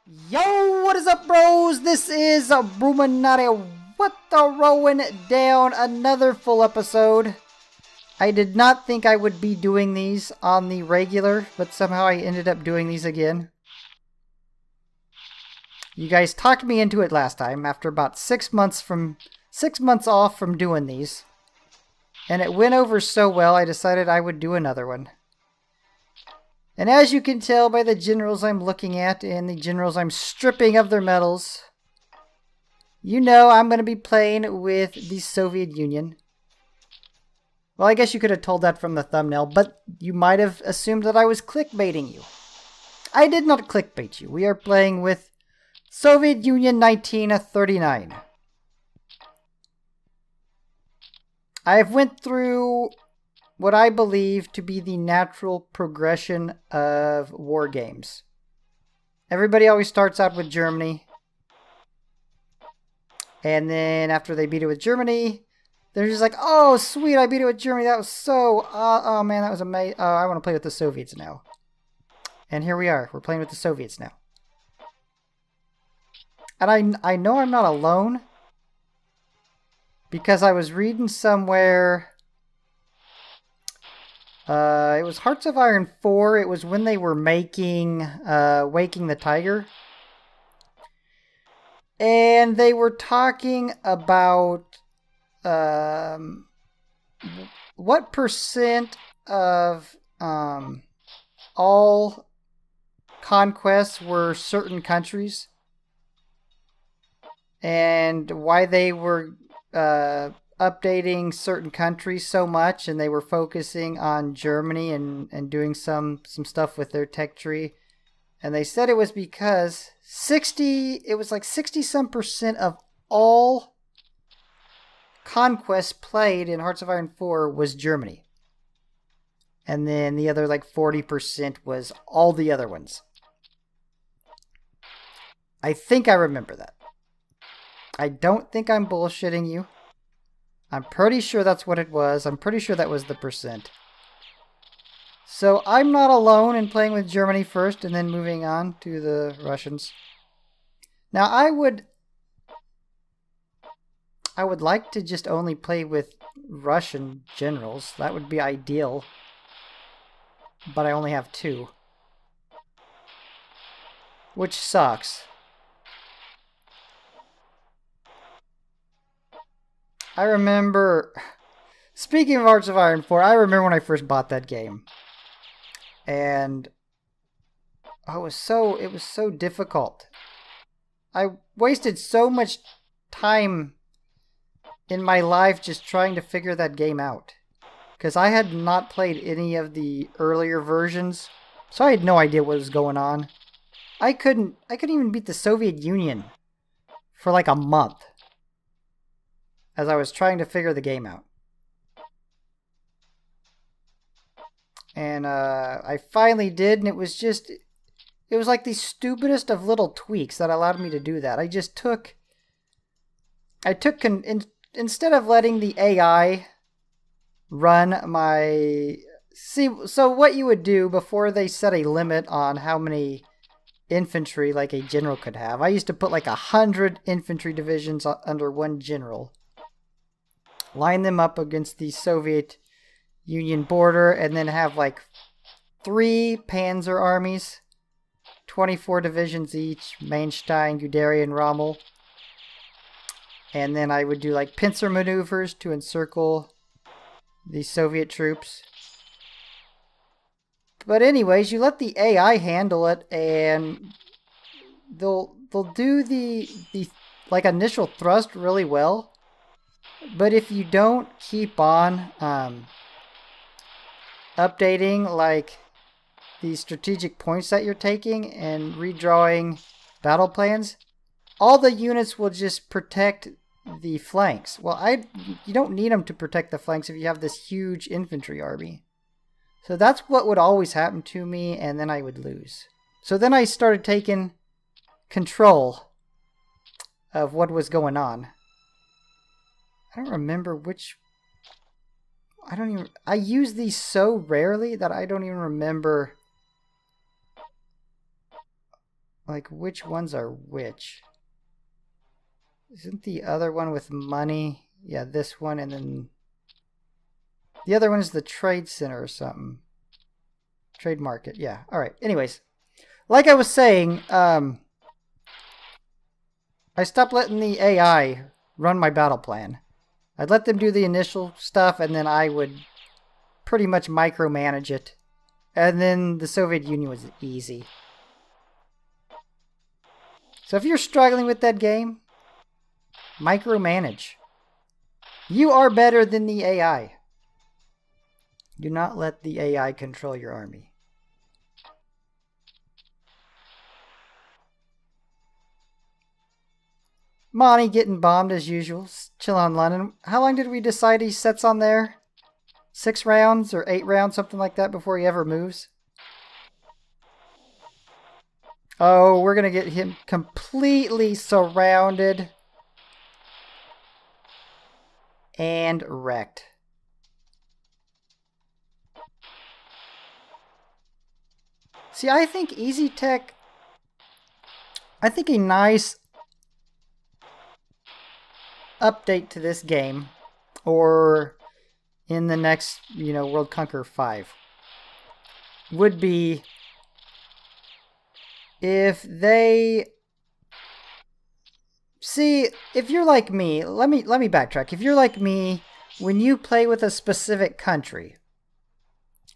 Yo, what is up, bros? This is Bruchminati. What the rowing down another full episode. I did not think I would be doing these on the regular, but somehow I ended up doing these again. You guys talked me into it last time after about 6 months off from doing these. And it went over so well, I decided I would do another one. And as you can tell by the generals I'm looking at and the generals I'm stripping of their medals, you know I'm going to be playing with the Soviet Union. Well, I guess you could have told that from the thumbnail, but you might have assumed that I was clickbaiting you. I did not clickbait you. We are playing with Soviet Union 1939. I've went through what I believe to be the natural progression of war games. Everybody always starts out with Germany. And then after they beat it with Germany, they're just like, oh, sweet, I beat it with Germany. That was so, oh man, that was amazing. Oh, I want to play with the Soviets now. And here we are. We're playing with the Soviets now. And I know I'm not alone, because I was reading somewhere. It was Hearts of Iron 4. It was when they were making Waking the Tiger. And they were talking about what percent of all conquests were certain countries. And why they were updating certain countries so much, and they were focusing on Germany and doing some stuff with their tech tree. And they said it was because 60% of all conquests played in Hearts of Iron 4 was Germany. And then the other like 40% was all the other ones. I think I remember that. I don't think I'm bullshitting you. I'm pretty sure that's what it was. I'm pretty sure that was the percent. So I'm not alone in playing with Germany first and then moving on to the Russians. Now I would like to just only play with Russian generals. That would be ideal. But I only have 2. Which sucks. I remember, speaking of Hearts of Iron 4, I remember when I first bought that game. And it was so difficult. I wasted so much time in my life just trying to figure that game out. Because I had not played any of the earlier versions, so I had no idea what was going on. I couldn't even beat the Soviet Union for like a month, as I was trying to figure the game out. And I finally did, and it was like the stupidest of little tweaks that allowed me to do that. Instead of letting the AI run my... So what you would do before they set a limit on how many infantry like a general could have, I used to put like 100 infantry divisions under one general. Line them up against the Soviet Union border, and then have like 3 panzer armies, 24 divisions each, Manstein, Guderian, Rommel. And then I would do like pincer maneuvers to encircle the Soviet troops. But anyways, you let the AI handle it, and they'll do the like initial thrust really well. But if you don't keep on updating like the strategic points that you're taking and redrawing battle plans, all the units will just protect the flanks. Well, you don't need them to protect the flanks if you have this huge infantry army. So that's what would always happen to me, and then I would lose. So then I started taking control of what was going on. I don't remember which... I use these so rarely that I don't even remember like, which ones are which? Isn't the other one with money? Yeah, this one, and then the other one is the trade center or something. Trade market, yeah. All right. Anyways, like I was saying, I stopped letting the AI run my battle plan. I'd let them do the initial stuff, and then I would pretty much micromanage it. And then the Soviet Union was easy. So if you're struggling with that game, micromanage. You are better than the AI. Do not let the AI control your army. Monty getting bombed as usual. Chill on London. How long did we decide he sets on there? 6 rounds or 8 rounds, something like that, before he ever moves? Oh, we're going to get him completely surrounded and wrecked. See, I think Easy Tech, I think a nice update to this game, or in the next, World Conqueror 5, would be if they... See, if you're like me, let me backtrack. If you're like me, when you play with a specific country,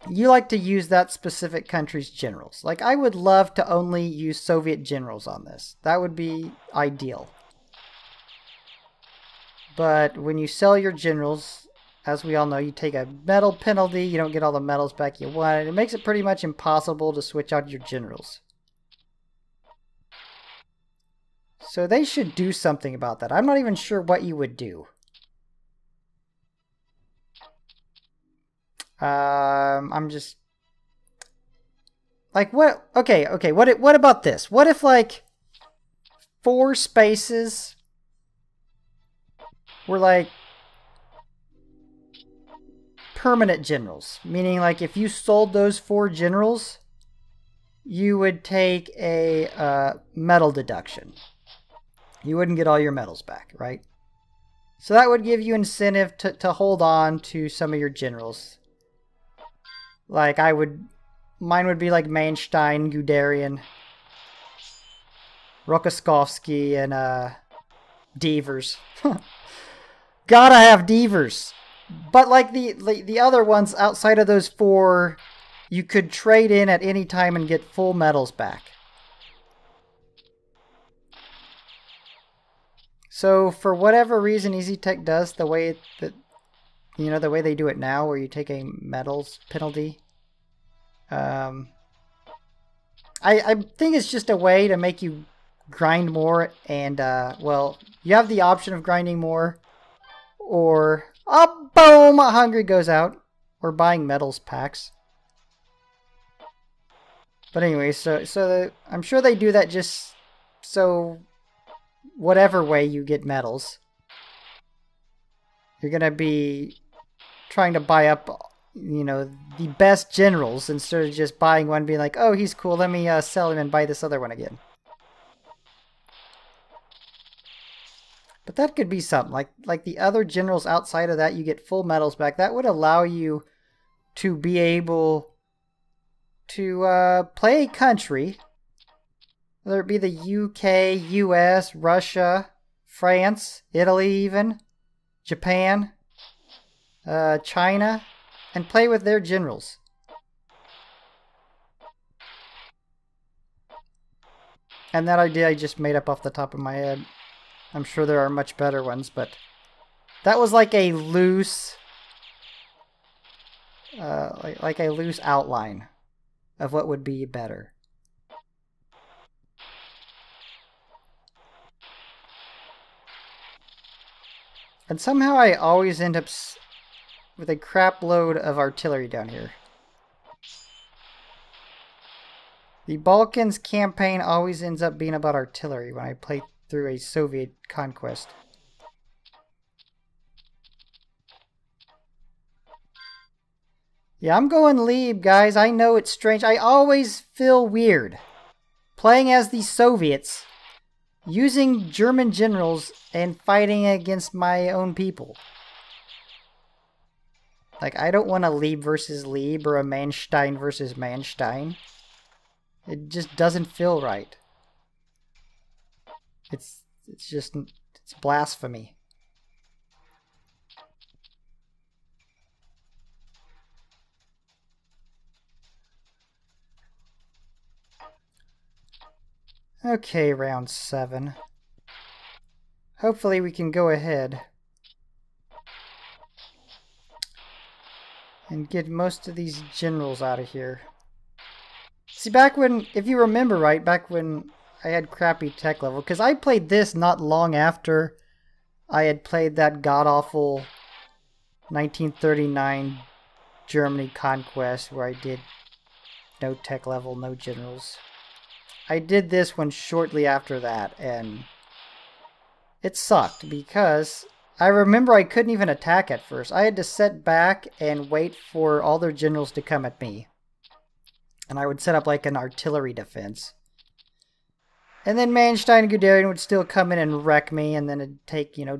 you like to use that specific country's generals. Like, I would love to only use Soviet generals on this. That would be ideal. But when you sell your generals, as we all know, you take a medal penalty. You don't get all the medals back you want. It makes it pretty much impossible to switch out your generals. So they should do something about that. I'm not even sure what you would do. I'm just... Like, what... Okay, what about this? What if, like, 4 spaces were, like, permanent generals? Meaning, like, if you sold those 4 generals, you would take a medal deduction. You wouldn't get all your medals back, right? So that would give you incentive to hold on to some of your generals. Like, mine would be like Manstein, Guderian, Rokossovsky, and Devers. Gotta have Devers. But like the other ones outside of those 4, you could trade in at any time and get full medals back. So for whatever reason, Easy Tech does the way that, the way they do it now, where you take a medals penalty. I think it's just a way to make you grind more, and well, you have the option of grinding more, or boom, Hungary goes out, or buying medals packs. But anyway, so I'm sure they do that just so whatever way you get medals, you're gonna be trying to buy up, the best generals instead of just buying one, being like, oh, he's cool, let me sell him and buy this other one again. But that could be something like the other generals outside of that, you get full medals back. That would allow you to be able to play a country, whether it be the UK, US, Russia, France, Italy even, Japan, China, and play with their generals. And that idea I just made up off the top of my head. I'm sure there are much better ones, but that was like a loose, like a loose outline of what would be better. And somehow I always end up with a crap load of artillery down here. The Balkans campaign always ends up being about artillery when I play through a Soviet conquest. Yeah, I'm going Lieb, guys. I know it's strange. I always feel weird playing as the Soviets, using German generals, and fighting against my own people. Like, I don't want a Lieb versus Lieb or a Manstein versus Manstein. It just doesn't feel right. It's blasphemy. Okay, round 7. Hopefully we can go ahead and get most of these generals out of here. See, back when, if you remember right, back when I had crappy tech level, because I played this not long after I had played that god-awful 1939 Germany conquest where I did no tech level, no generals. I did this one shortly after that, and it sucked because I remember I couldn't even attack at first. I had to sit back and wait for all their generals to come at me. And I would set up like an artillery defense. And then Manstein and Guderian would still come in and wreck me, and then it'd take, you know,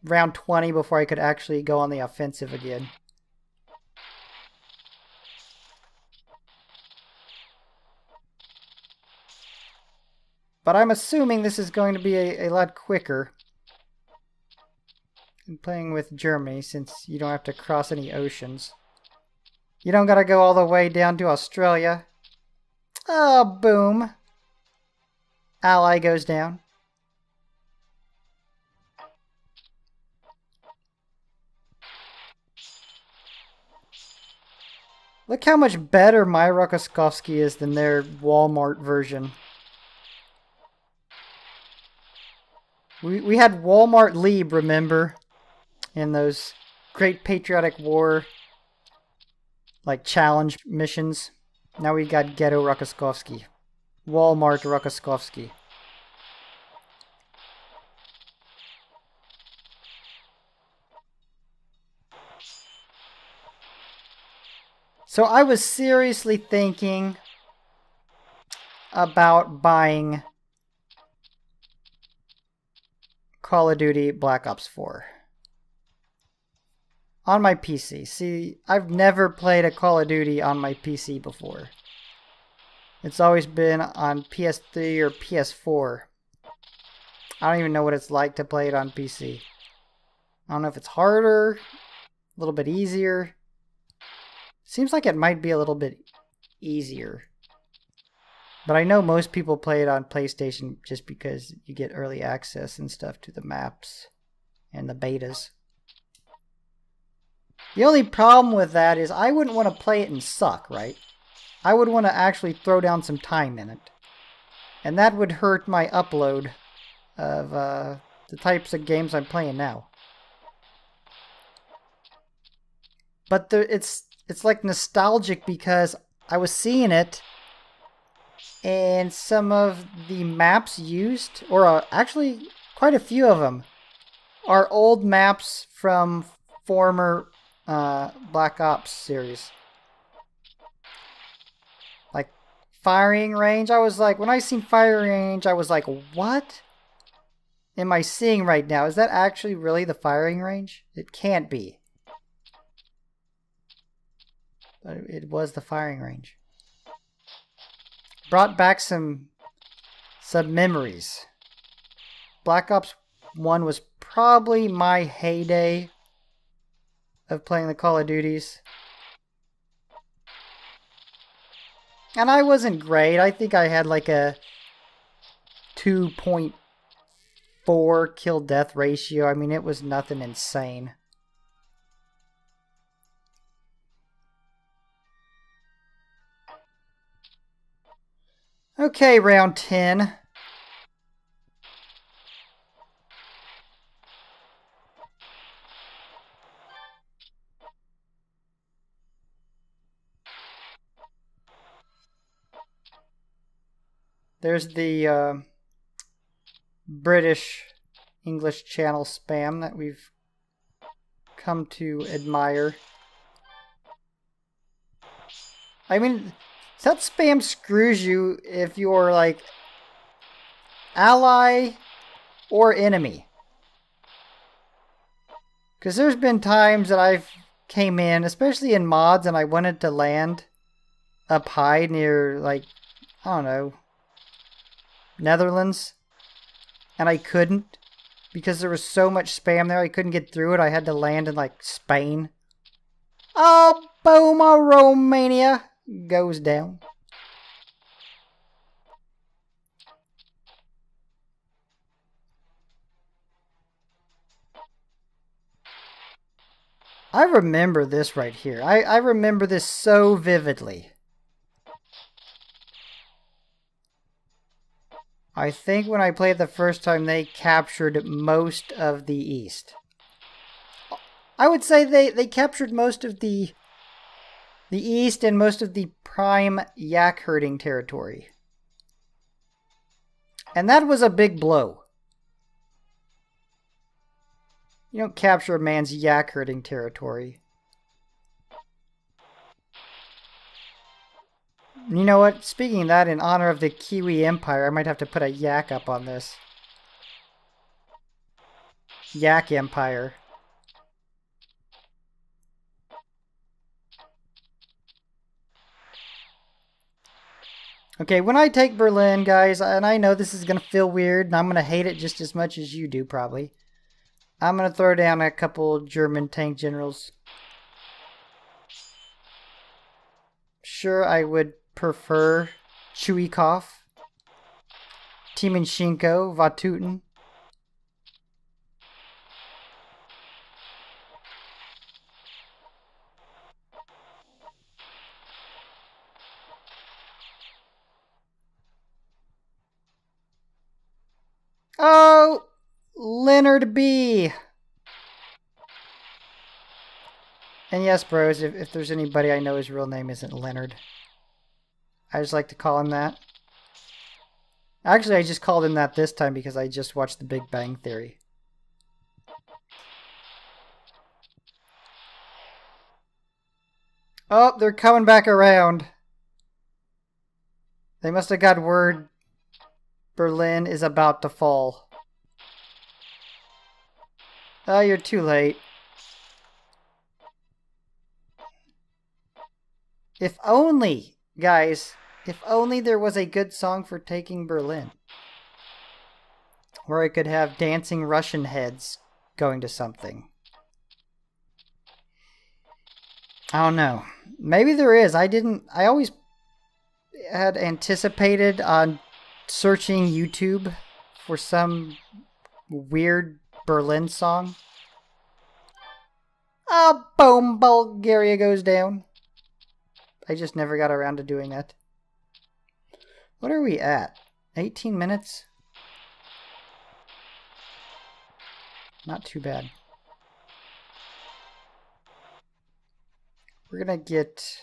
round 20 before I could actually go on the offensive again. But I'm assuming this is going to be a lot quicker than playing with Germany, since you don't have to cross any oceans. You don't gotta go all the way down to Australia. Oh, boom. Ally goes down. Look how much better my Rokossovsky is than their Walmart version. We had Walmart Lieb, remember? In those Great Patriotic War, like, challenge missions. Now we got Ghetto Rokossovsky. Walmart Rokossovsky. So I was seriously thinking about buying Call of Duty Black Ops 4 on my PC. See, I've never played a Call of Duty on my PC before. It's always been on PS3 or PS4. I don't even know what it's like to play it on PC. I don't know if it's harder, a little bit easier. Seems like it might be a little bit easier. But I know most people play it on PlayStation just because you get early access and stuff to the maps and the betas. The only problem with that is I wouldn't want to play it and suck, right? I would want to actually throw down some time in it. And that would hurt my upload of the types of games I'm playing now. But it's like nostalgic because I was seeing it, and some of the maps used, or actually quite a few of them, are old maps from former Black Ops series. Like firing range, I was like, when I seen firing range, I was like, what am I seeing right now? Is that actually really the firing range? It can't be. But it was the firing range. Brought back some memories. Black Ops 1 was probably my heyday of playing the Call of Duties. And I wasn't great. I think I had like a 2.4 kill death ratio. I mean, it was nothing insane. Okay, round 10. There's the British English channel spam that we've come to admire. I mean, That spam screws you if you're like ally or enemy. Because there's been times that I've came in, especially in mods, and I wanted to land up high near, like, I don't know, Netherlands. And I couldn't. Because there was so much spam there, I couldn't get through it. I had to land in, like, Spain. Oh, boom, Romania goes down. I remember this right here. I remember this so vividly. I think when I played the first time, they captured most of the East. I would say they captured most of the East and most of the prime yak herding territory. And that was a big blow. You don't capture a man's yak herding territory. You know what? Speaking of that, in honor of the Kiwi Empire, I might have to put a yak up on this. Yak Empire. Okay, when I take Berlin, guys, and I know this is going to feel weird, and I'm going to hate it just as much as you do, probably. I'm going to throw down a couple German tank generals. Sure, I would prefer Chuikov, Tiemenshenko, Vatutin. Oh, Leonard B. And yes, bros, if there's anybody I know his real name isn't Leonard. I just like to call him that. Actually, I just called him that this time because I just watched The Big Bang Theory. Oh, they're coming back around. They must have got word Berlin is about to fall. Oh, you're too late. If only, guys, if only there was a good song for taking Berlin. Where I could have dancing Russian heads going to something. I don't know. Maybe there is. I always had anticipated on searching YouTube for some weird Berlin song. Ah, boom, Bulgaria goes down. I just never got around to doing that. What are we at? 18 minutes? Not too bad. We're gonna get...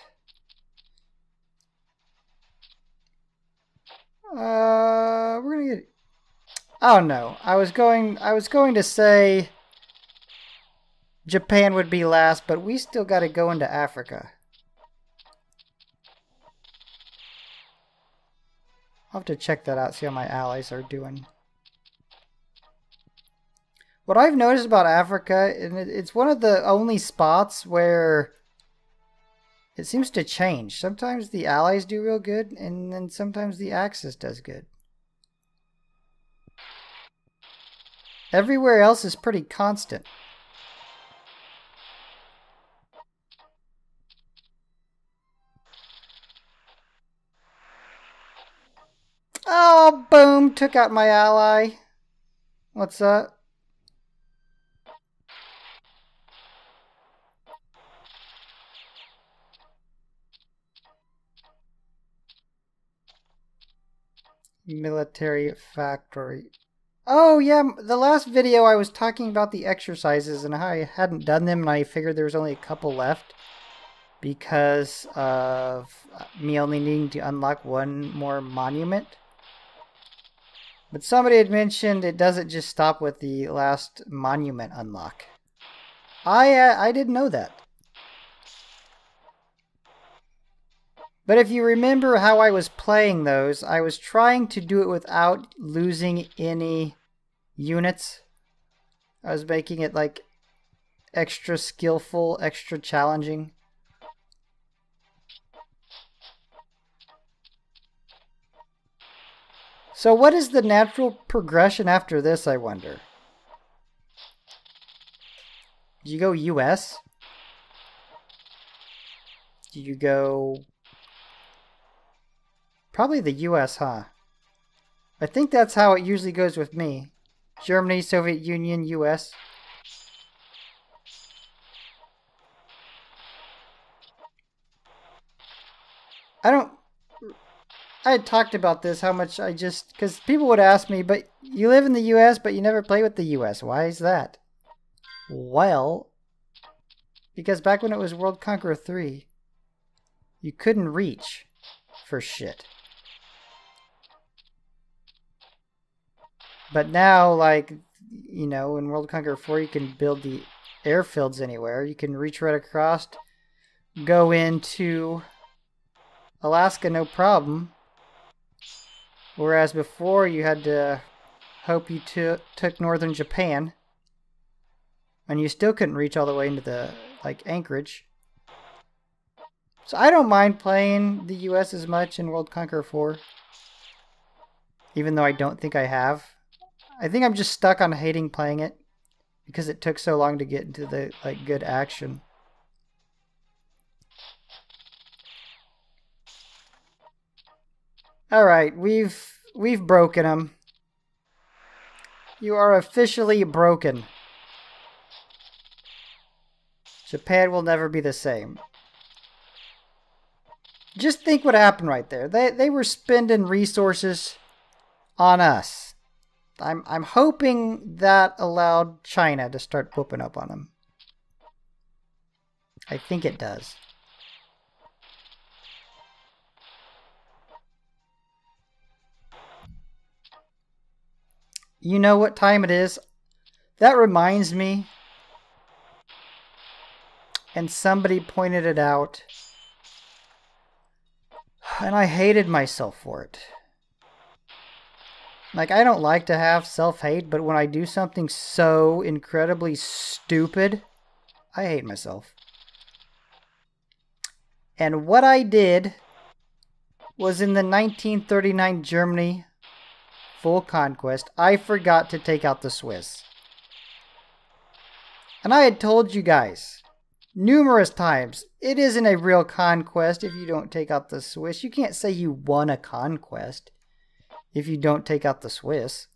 we're gonna get... Oh no, I was going to say Japan would be last, but we still gotta go into Africa. I'll have to check that out, see how my allies are doing. What I've noticed about Africa, and it's one of the only spots where it seems to change. Sometimes the allies do real good, and then sometimes the Axis does good. Everywhere else is pretty constant. Oh, boom! Took out my ally. What's up? Military factory. Oh, yeah, the last video I was talking about the exercises and how I hadn't done them, and I figured there was only a couple left because of me only needing to unlock one more monument. But somebody had mentioned it doesn't just stop with the last monument unlock. I didn't know that. But if you remember how I was playing those, I was trying to do it without losing any units. I was making it like extra skillful, extra challenging. So what is the natural progression after this, I wonder? Do you go US? Do you go... Probably the US, huh? I think that's how it usually goes with me. Germany, Soviet Union, US. I had talked about this, how much I just... Because people would ask me, but you live in the US, but you never play with the US. Why is that? Well, because back when it was World Conqueror 3, you couldn't reach for shit. But now, like, you know, in World Conqueror 4, you can build the airfields anywhere. You can reach right across, go into Alaska, no problem. Whereas before, you had to hope you took northern Japan. And you still couldn't reach all the way into the, like, Anchorage. So I don't mind playing the US as much in World Conqueror 4. Even though I don't think I have. I think I'm just stuck on hating playing it. Because it took so long to get into the, like, good action. Alright, we've broken them. You are officially broken. Japan will never be the same. Just think what happened right there. They were spending resources on us. I'm hoping that allowed China to start whooping up on them. I think it does. You know what time it is? That reminds me, and somebody pointed it out, and I hated myself for it. Like, I don't like to have self-hate, but when I do something so incredibly stupid, I hate myself. And what I did was in the 1939 Germany full conquest, I forgot to take out the Swiss. And I had told you guys numerous times, it isn't a real conquest if you don't take out the Swiss. You can't say you won a conquest if you don't take out the Swiss.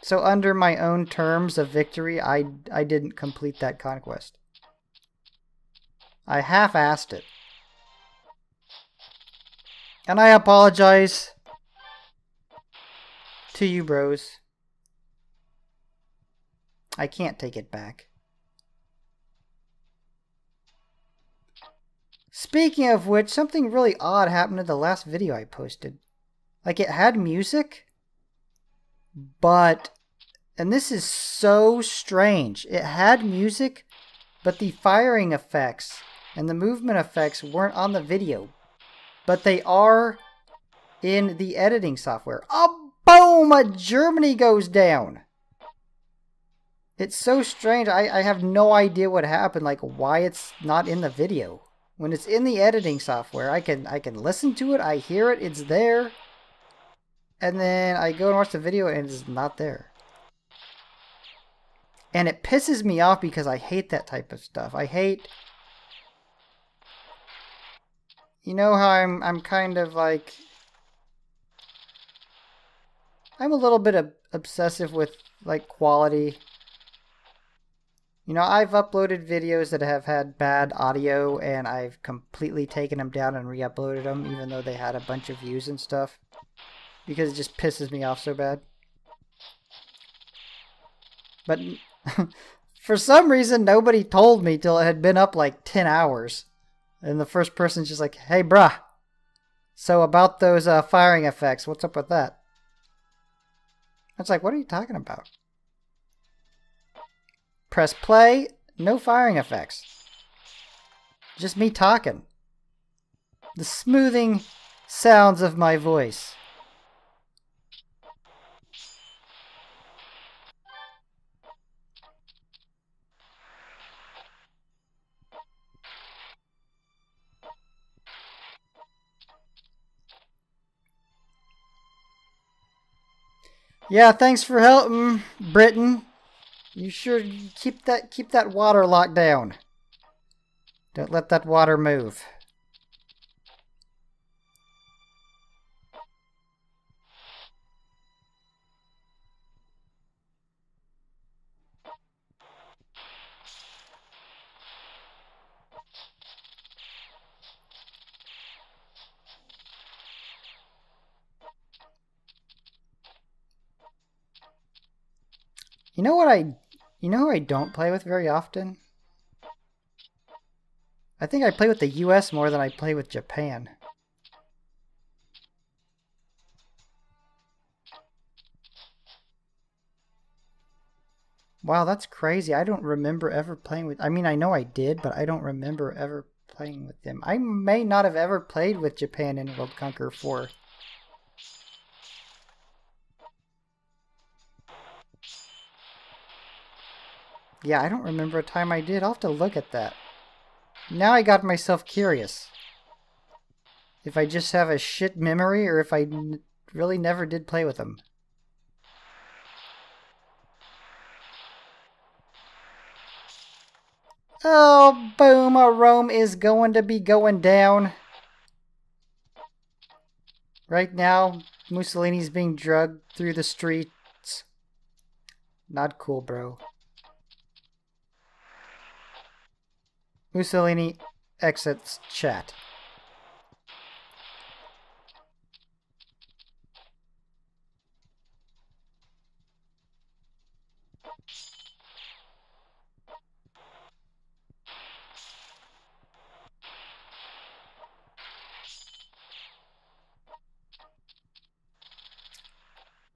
So under my own terms of victory, I didn't complete that conquest. I half-assed it. And I apologize to you bros. I can't take it back. Speaking of which, something really odd happened in the last video I posted. Like, it had music, but, and this is so strange, it had music, but the firing effects and the movement effects weren't on the video. But they are in the editing software. Oh, boom! Germany goes down! It's so strange. I have no idea what happened, like why it's not in the video. When it's in the editing software, I can listen to it, I hear it, it's there. And then I go and watch the video and it's not there. And it pisses me off because I hate that type of stuff. I hate... You know how I'm kind of like... I'm a little bit obsessive with, like, quality. You know, I've uploaded videos that have had bad audio, and I've completely taken them down and re-uploaded them, even though they had a bunch of views and stuff. Because it just pisses me off so bad. But for some reason, nobody told me till it had been up like 10 hours. And the first person's just like, hey, bruh. So about those firing effects, what's up with that? It's like, what are you talking about? Press play, no firing effects. just me talking. The smoothing sounds of my voice. Yeah, thanks for helping, Britain. You sure keep that water locked down. Don't let that water move. You know who I don't play with very often? I think I play with the US more than I play with Japan. Wow, that's crazy. I don't remember ever playing with... I mean, I know I did, but I don't remember ever playing with them. I may not have ever played with Japan in World Conqueror 4. Yeah, I don't remember a time I did. I'll have to look at that. Now I got myself curious. If I just have a shit memory or if I really never did play with them. Oh, boom, Rome is going to be going down. Right now, Mussolini's being drugged through the streets. Not cool, bro. Mussolini exits chat.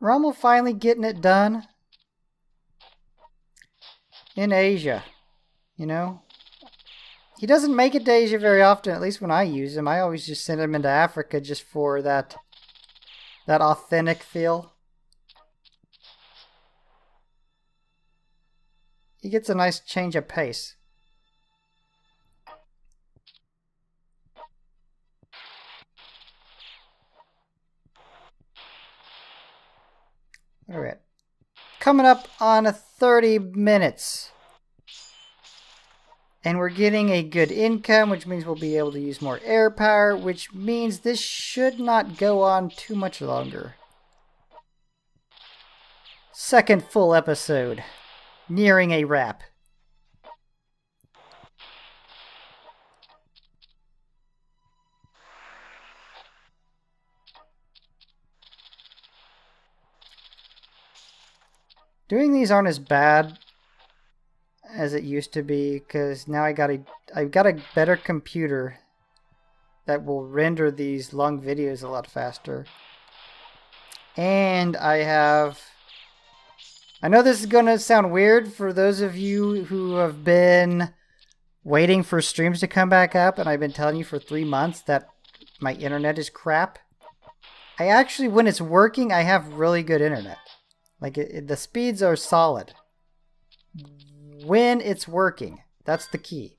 Rommel finally getting it done. In Asia, you know? He doesn't make it to Asia very often, at least when I use him. I always just send him into Africa just for that authentic feel. He gets a nice change of pace. All right. Coming up on 30 minutes. And we're getting a good income, which means we'll be able to use more air power, which means this should not go on too much longer. Second full episode. Nearing a wrap. Doing these aren't as bad as it used to be, because now I've got a better computer that will render these long videos a lot faster. And I know this is going to sound weird for those of you who have been waiting for streams to come back up, and I've been telling you for 3 months that my internet is crap. I actually, when it's working, I have really good internet. Like, the speeds are solid. When it's working. That's the key.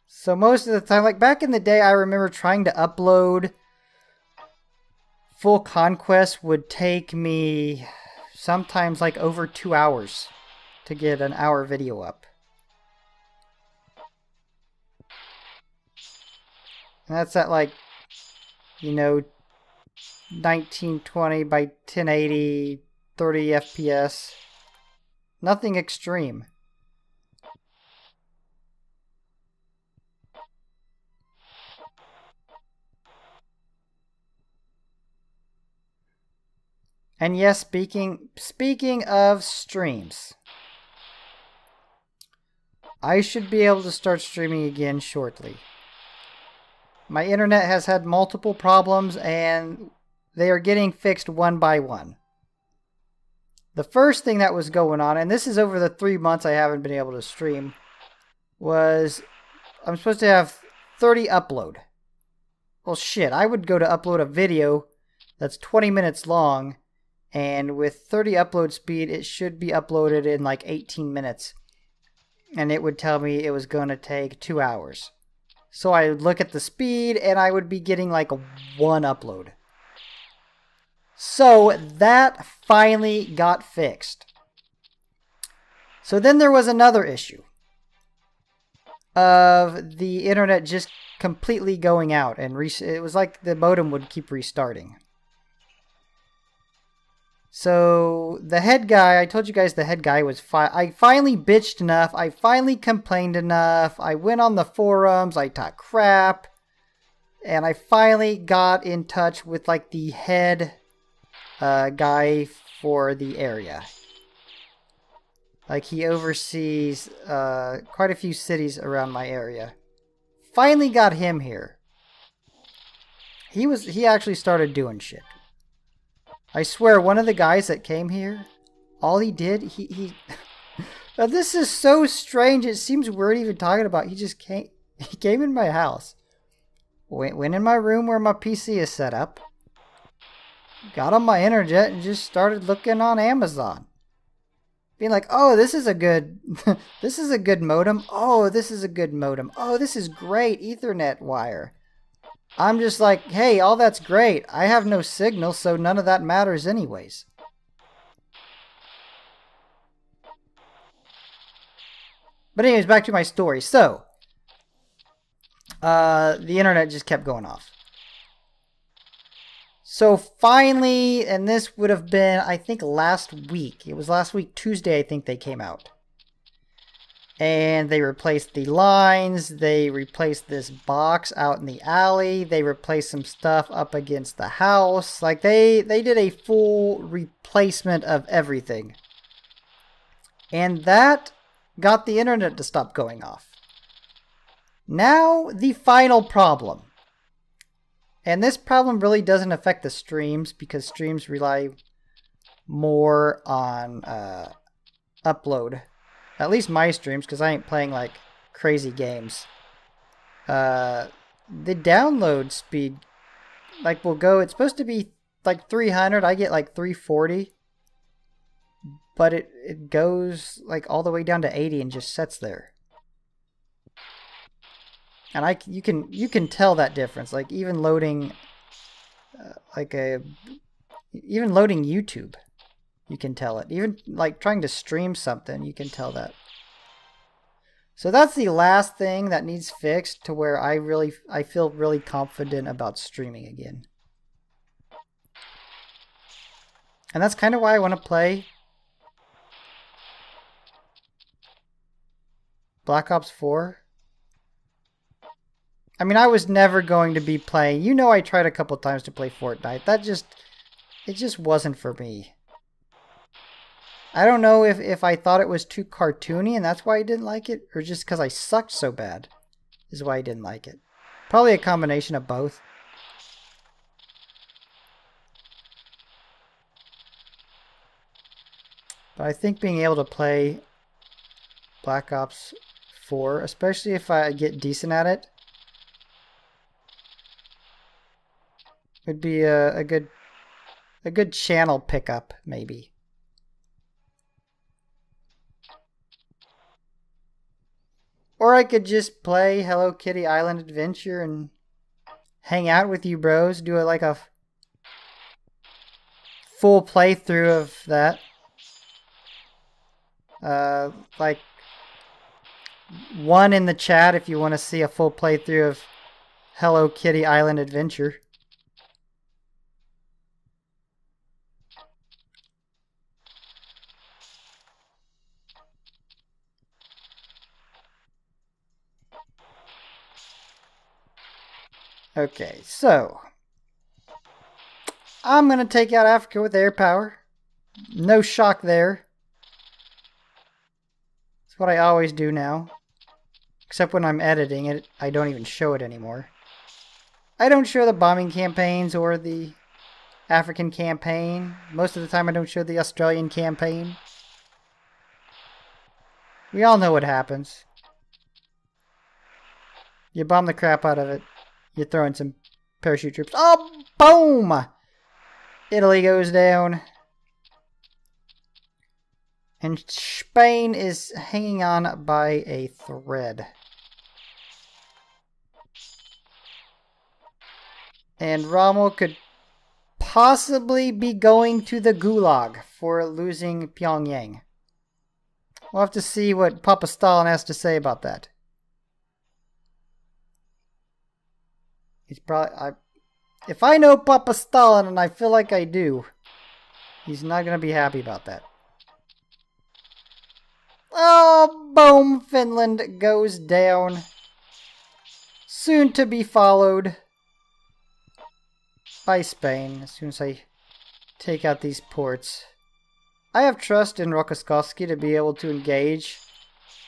So most of the time, like back in the day, I remember trying to upload full Conquest would take me sometimes like over 2 hours to get an hour video up. And that's at like, you know, 1920 by 1080, 30 FPS. Nothing extreme. And yes, speaking of streams, I should be able to start streaming again shortly. My internet has had multiple problems and they are getting fixed one by one. the first thing that was going on, and this is over the 3 months I haven't been able to stream, was I'm supposed to have 30 upload. Well, shit, I would go to upload a video that's 20 minutes long, and with 30 upload speed, it should be uploaded in like 18 minutes. And it would tell me it was going to take 2 hours. So I would look at the speed, and I would be getting like one upload. So that finally got fixed. So then there was another issue of the internet just completely going out, and it was like the modem would keep restarting. So the head guy, I told you guys the head guy was I finally bitched enough, I finally complained enough, I went on the forums, I talked crap, and I finally got in touch with like the head guy for the area. Like he oversees quite a few cities around my area. Finally got him here. He actually started doing shit. I swear, one of the guys that came here, all he did, he now this is so strange, it seems weird even talking about. He just came in my house, went in my room where my PC is set up, got on my internet and just started looking on Amazon. Being like, oh, this is a good, this is a good modem. Oh, this is a good modem. Oh, this is great Ethernet wire. I'm just like, hey, all that's great. I have no signal, so none of that matters anyways. But anyways, back to my story. So, the internet just kept going off. So finally, and this would have been, I think, last week. It was last week, Tuesday, I think they came out. And they replaced the lines, they replaced this box out in the alley, they replaced some stuff up against the house. Like, they did a full replacement of everything. And that got the internet to stop going off. Now, the final problem. And this problem really doesn't affect the streams, because streams rely more on upload. At least my streams, because I ain't playing like crazy games. The download speed, like, will go, it's supposed to be like 300, I get like 340. But it goes like all the way down to 80 and just sits there. And you can tell that difference. Like even loading even loading YouTube, you can tell it. Even like trying to stream something, you can tell that. So that's the last thing that needs fixed to where I feel really confident about streaming again. And that's kind of why I want to play Black Ops 4. I mean, I was never going to be playing. You know, I tried a couple times to play Fortnite. It just wasn't for me. I don't know if I thought it was too cartoony and that's why I didn't like it, or just because I sucked so bad is why I didn't like it. Probably a combination of both. But I think being able to play Black Ops 4, especially if I get decent at it, would be a good channel pickup, maybe. Or I could just play Hello Kitty Island Adventure and hang out with you bros, do like a full playthrough of that. Like one in the chat if you want to see a full playthrough of Hello Kitty Island Adventure. Okay, so I'm going to take out Africa with air power. No shock there. It's what I always do now. Except when I'm editing it, I don't even show it anymore. I don't show the bombing campaigns or the African campaign. Most of the time I don't show the Australian campaign. We all know what happens. You bomb the crap out of it. You throw in some parachute troops. Oh, boom! Italy goes down. And Spain is hanging on by a thread. And Rommel could possibly be going to the Gulag for losing Pyongyang. We'll have to see what Papa Stalin has to say about that. He's probably... if I know Papa Stalin, and I feel like I do, he's not going to be happy about that. Oh, boom! Finland goes down. Soon to be followed by Spain as soon as I take out these ports. I have trust in Rokossovsky to be able to engage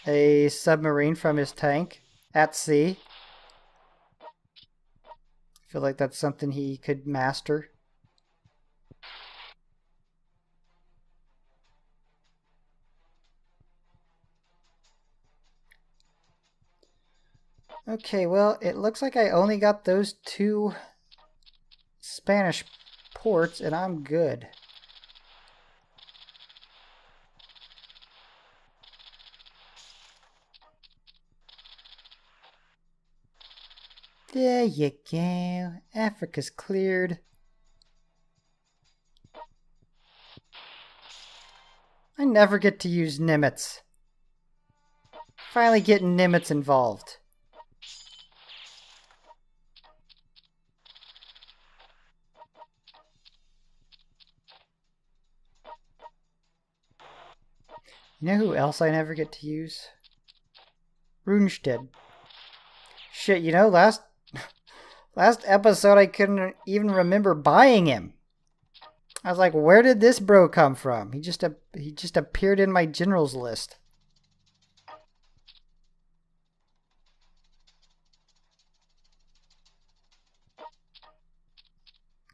a submarine from his tank at sea. I feel like that's something he could master. Okay, well, it looks like I only got those 2 Spanish ports, and I'm good. There you go. Africa's cleared. I never get to use Nimitz. Finally getting Nimitz involved. You know who else I never get to use? Rundstedt. Shit, you know, last episode I couldn't even remember buying him. I was like, where did this bro come from? He just appeared in my generals list.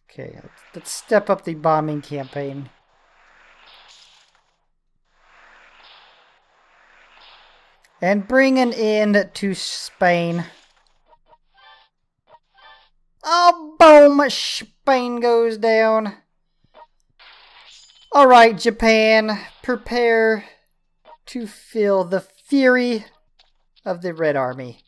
Okay, let's step up the bombing campaign. And bring an end to Spain. Oh, boom! Spain goes down. Alright, Japan. Prepare to feel the fury of the Red Army.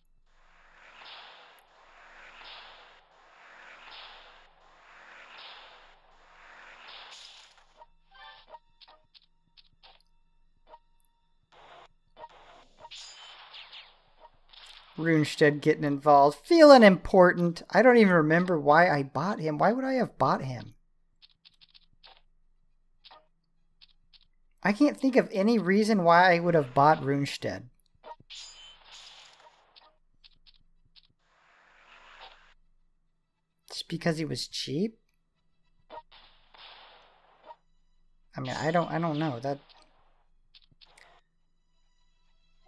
Rundstedt getting involved. Feeling important. I don't even remember why I bought him. Why would I have bought him? I can't think of any reason why I would have bought Rundstedt. Just because he was cheap? I mean, I don't know. That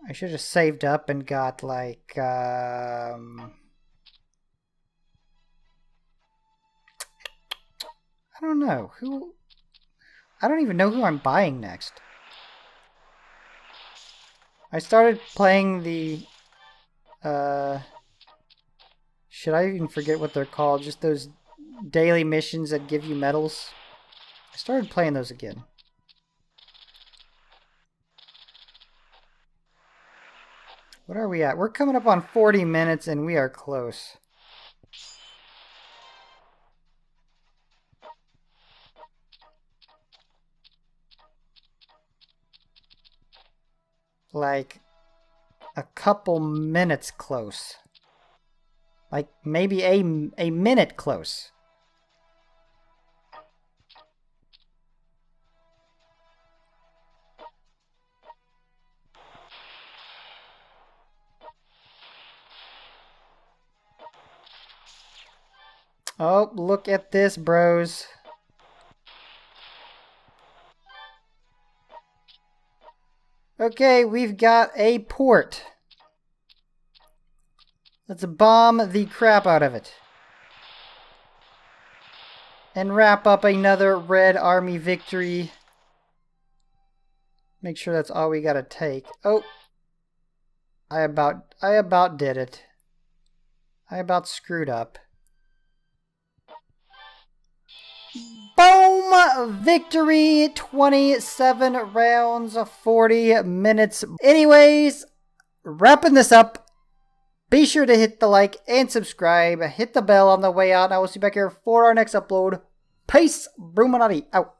I should have saved up and got like I don't know who. I don't even know who I'm buying next. I started playing the should I even forget what they're called? Just those daily missions that give you medals. I started playing those again. What are we at? We're coming up on 40 minutes and we are close. Like a couple minutes close. Like maybe a minute close. Oh, look at this, bros. Okay, we've got a port. Let's bomb the crap out of it. and wrap up another Red Army victory. Make sure that's all we gotta take. Oh, I about did it. I about screwed up. Boom! Victory! 27 rounds, 40 minutes. Anyways, wrapping this up. Be sure to hit the like and subscribe. Hit the bell on the way out. And I will see you back here for our next upload. Peace! Bruchminati out.